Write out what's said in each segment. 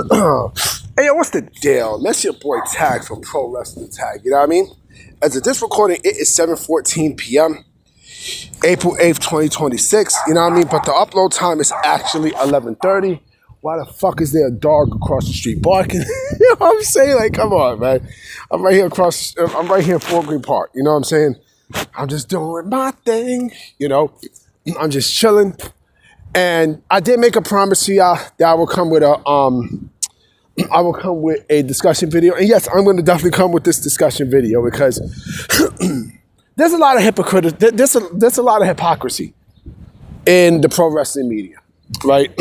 Hey, yo, what's the deal? That's your boy Tag from Pro Wrestling Tag, you know what I mean? As of this recording, it is 7:14 p.m., April 8th, 2026, you know what I mean? But the upload time is actually 11:30. Why the fuck is there a dog across the street barking? You know what I'm saying? Like, come on, man. I'm right here in Fort Greene Park, you know what I'm saying? I'm just doing my thing, you know? I'm just chilling. And I did make a promise to y'all that I will come with a discussion video. And yes, I'm going to definitely come with this discussion video because there's a lot of there's a lot of hypocrisy in the pro wrestling media, right?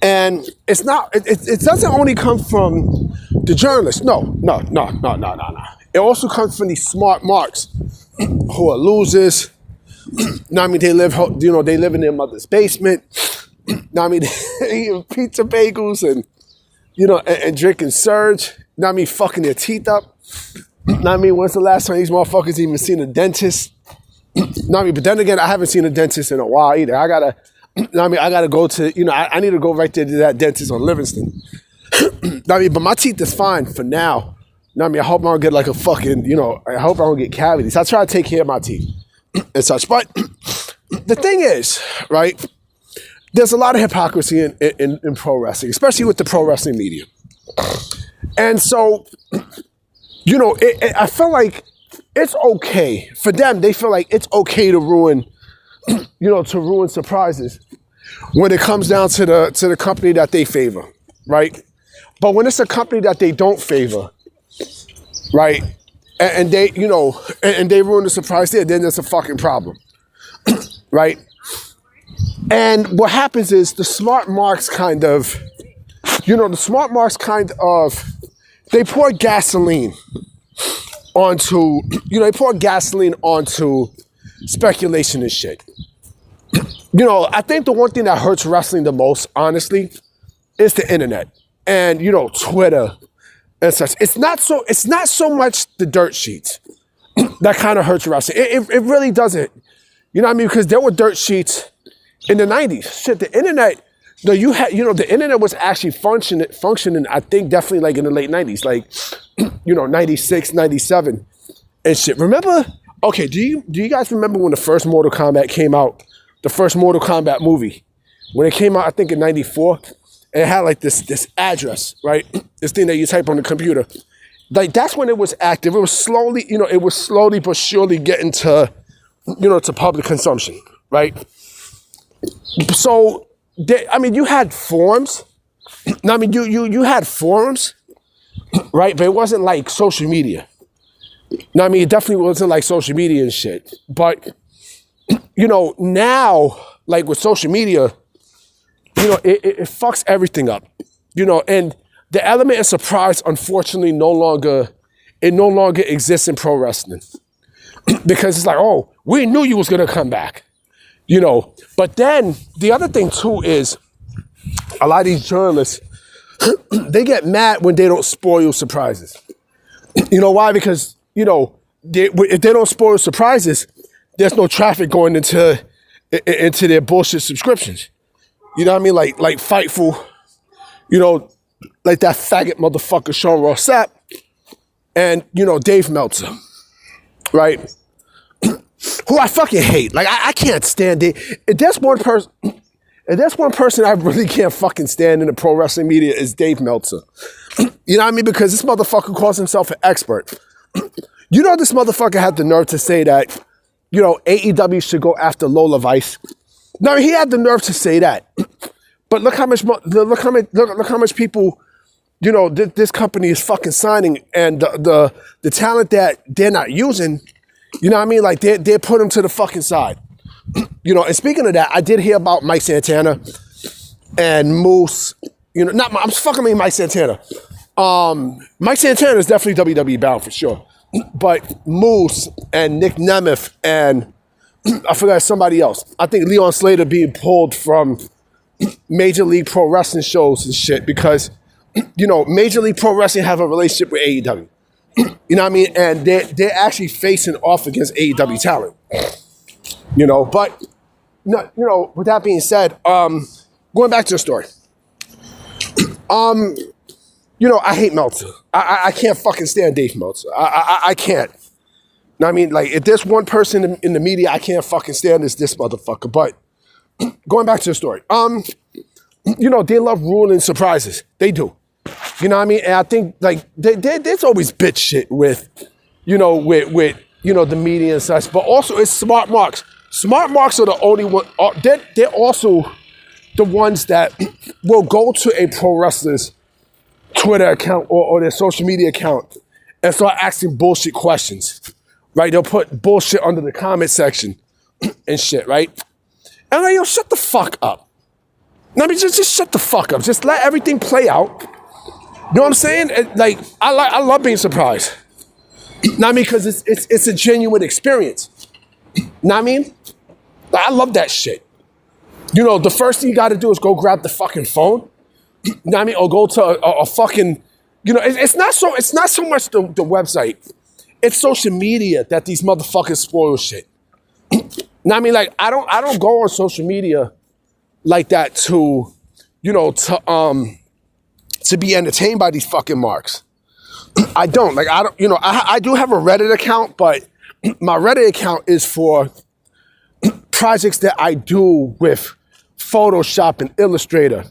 And it doesn't only come from the journalists. No. It also comes from these smart marks who are losers. Know what I mean? They live in their mother's basement. Know what I mean? They eating pizza bagels and drinking Surge. Know what I mean? Fucking their teeth up. Know what I mean? When's the last time these motherfuckers even seen a dentist? Know what I mean? But then again, I haven't seen a dentist in a while either. I gotta go to, I need to go right there to that dentist on Livingston. Know what I mean? But my teeth is fine for now. Know what I mean? I hope I don't get like a fucking, I hope I don't get cavities. I try to take care of my teeth and such. But the thing is, right, there's a lot of hypocrisy in pro wrestling, especially with the pro wrestling media. And so, I feel like it's okay for them. They feel like it's okay to ruin surprises when it comes down to the company that they favor, right? But when it's a company that they don't favor, right, and they ruin the surprise there, then there's a fucking problem, right? And what happens is the smart marks they pour gasoline onto speculation and shit. I think the one thing that hurts wrestling the most, honestly, is the internet and, Twitter and such. It's not so much the dirt sheets that kind of hurts wrestling. It really doesn't. You know what I mean? Because there were dirt sheets in the 90s. Shit, the internet, the internet was actually functioning, I think definitely like in the late 90s, like, 96, 97 and shit. Remember, okay, do you guys remember when the first Mortal Kombat came out? The first Mortal Kombat movie, when it came out, I think in 94, and it had like this address, right? This thing that you type on the computer. Like that's when it was active. It was slowly but surely getting to, to public consumption, right? So, you had forums. You had forums, right? But it wasn't like social media. It definitely wasn't like social media and shit. But now, like with social media, it fucks everything up, and the element of surprise, unfortunately, no longer exists in pro wrestling because it's like, oh, we knew you was going to come back, but then the other thing too is a lot of these journalists, they get mad when they don't spoil surprises. Why? Because, if they don't spoil surprises, there's no traffic going into their bullshit subscriptions. You know what I mean? Like Fightful, like that faggot motherfucker Sean Ross Sapp and, Dave Meltzer, right? Who I fucking hate. Like, I can't stand it. If there's one person I really can't fucking stand in the pro wrestling media is Dave Meltzer. You know what I mean? Because this motherfucker calls himself an expert. This motherfucker had the nerve to say that, AEW should go after Lola Vice. No, he had the nerve to say that. But look how much people, this company is fucking signing, and the talent that they're not using, you know what I mean? Like they put them to the fucking side. And speaking of that, I did hear about Mike Santana and Moose. Mike Santana. Mike Santana is definitely WWE bound for sure. But Moose and Nick Nemeth and I forgot somebody else. I think Leon Slater being pulled from Major League Pro Wrestling shows and shit because, Major League Pro Wrestling have a relationship with AEW. You know what I mean? And they're actually facing off against AEW talent. But, with that being said, going back to the story. I hate Meltzer. I can't fucking stand Dave Meltzer. I can't. Know what I mean? Like, if there's one person in the media I can't fucking stand, is this motherfucker. But going back to the story, they love ruining surprises. They do. You know what I mean? And I think, like, there's always bitch shit with the media and such. But also, it's smart marks. Smart marks are the only one. They're also the ones that will go to a pro wrestler's Twitter account or their social media account and start asking bullshit questions, right? They'll put bullshit under the comment section and shit, right? And I'm like, yo, shut the fuck up. I mean, just shut the fuck up. Just let everything play out. You know what I'm saying? Like, I love being surprised. You know what I mean? Because it's a genuine experience. You know what I mean? Like, I love that shit. The first thing you got to do is go grab the fucking phone. You know what I mean? Or go to a fucking, it's not so much the website. It's social media that these motherfuckers spoil shit. You know what I mean? Like, I don't go on social media like that to be entertained by these fucking marks. I don't. Like, I don't, I do have a Reddit account, but my Reddit account is for projects that I do with Photoshop and Illustrator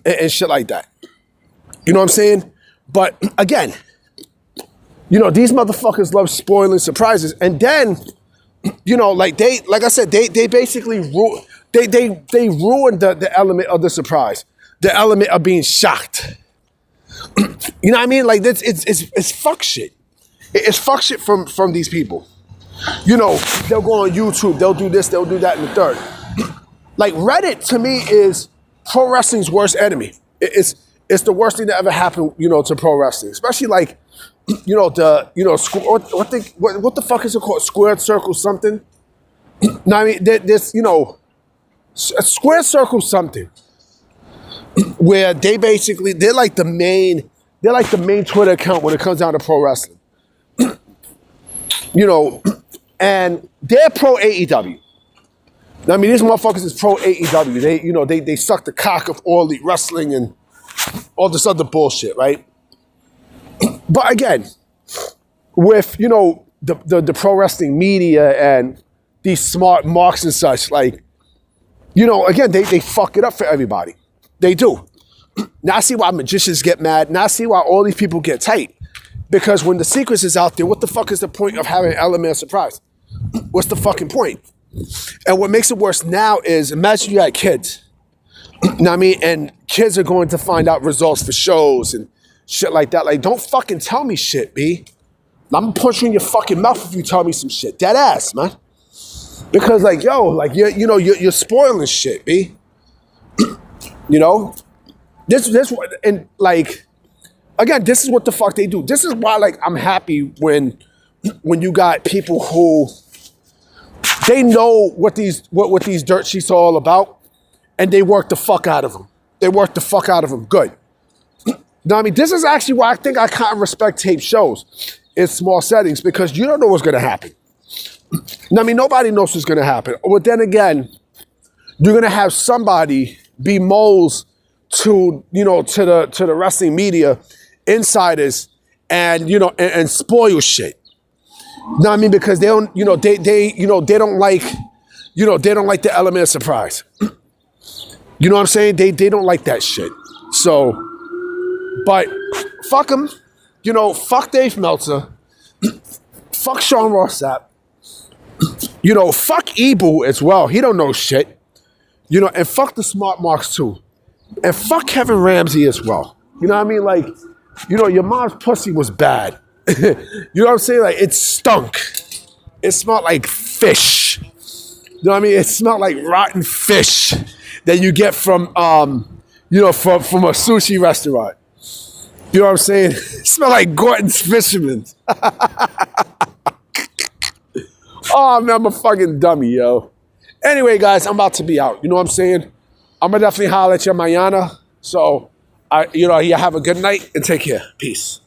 and shit like that. You know what I'm saying? But again, these motherfuckers love spoiling surprises. And then, like I said, they basically they ruined the element of the surprise, the element of being shocked. You know what I mean? Like, it's fuck shit. It's fuck shit from these people. They'll go on YouTube, they'll do this, they'll do that, and the third. Like, Reddit to me is pro wrestling's worst enemy. It's the worst thing that ever happened, to pro wrestling. Especially like, what the fuck is it called? Squared circle something. No, I mean, there's a square circle something where they're like the main Twitter account when it comes down to pro wrestling. And they're pro AEW. I mean, these motherfuckers is pro AEW. They suck the cock of All Elite Wrestling and all this other bullshit, right? But again, with, the pro wrestling media and these smart marks and such, like, again, they fuck it up for everybody. They do. Now I see why magicians get mad. Now I see why all these people get tight. Because when the secrets is out there, what the fuck is the point of having an element of surprise? What's the fucking point? And what makes it worse now is, imagine you had kids. You know what I mean? And kids are going to find out results for shows and shit like that. Like, don't fucking tell me shit, B. I'm gonna punch you in your fucking mouth if you tell me some shit. Dead ass, man. Because, like, yo, like, you're spoiling shit, B. This and like, again, this is what the fuck they do. This is why, like, I'm happy when you got people who they know what these dirt sheets are all about, and they work the fuck out of them. They work the fuck out of them. Good. Now, I mean, this is actually why I think I kind of respect tape shows in small settings, because you don't know what's going to happen. Now, I mean, nobody knows what's going to happen. But then again, you're going to have somebody be moles to the wrestling media, insiders, and and spoil shit. You know what I mean? Because they don't, they don't like, they don't like the element of surprise. You know what I'm saying? They don't like that shit. So, but fuck them. Fuck Dave Meltzer. Fuck Sean Ross Sapp. Fuck Ebu as well. He don't know shit. And fuck the smart marks too. And fuck Kevin Ramsey as well. You know what I mean? Like, your mom's pussy was bad. You know what I'm saying? Like, it stunk. It smelled like fish. You know what I mean? It smelled like rotten fish that you get from from a sushi restaurant. You know what I'm saying? It smelled like Gordon's Fisherman. Oh, man, I'm a fucking dummy, yo. Anyway, guys, I'm about to be out. You know what I'm saying? I'm going to definitely holler at you mañana. So, you have a good night and take care. Peace.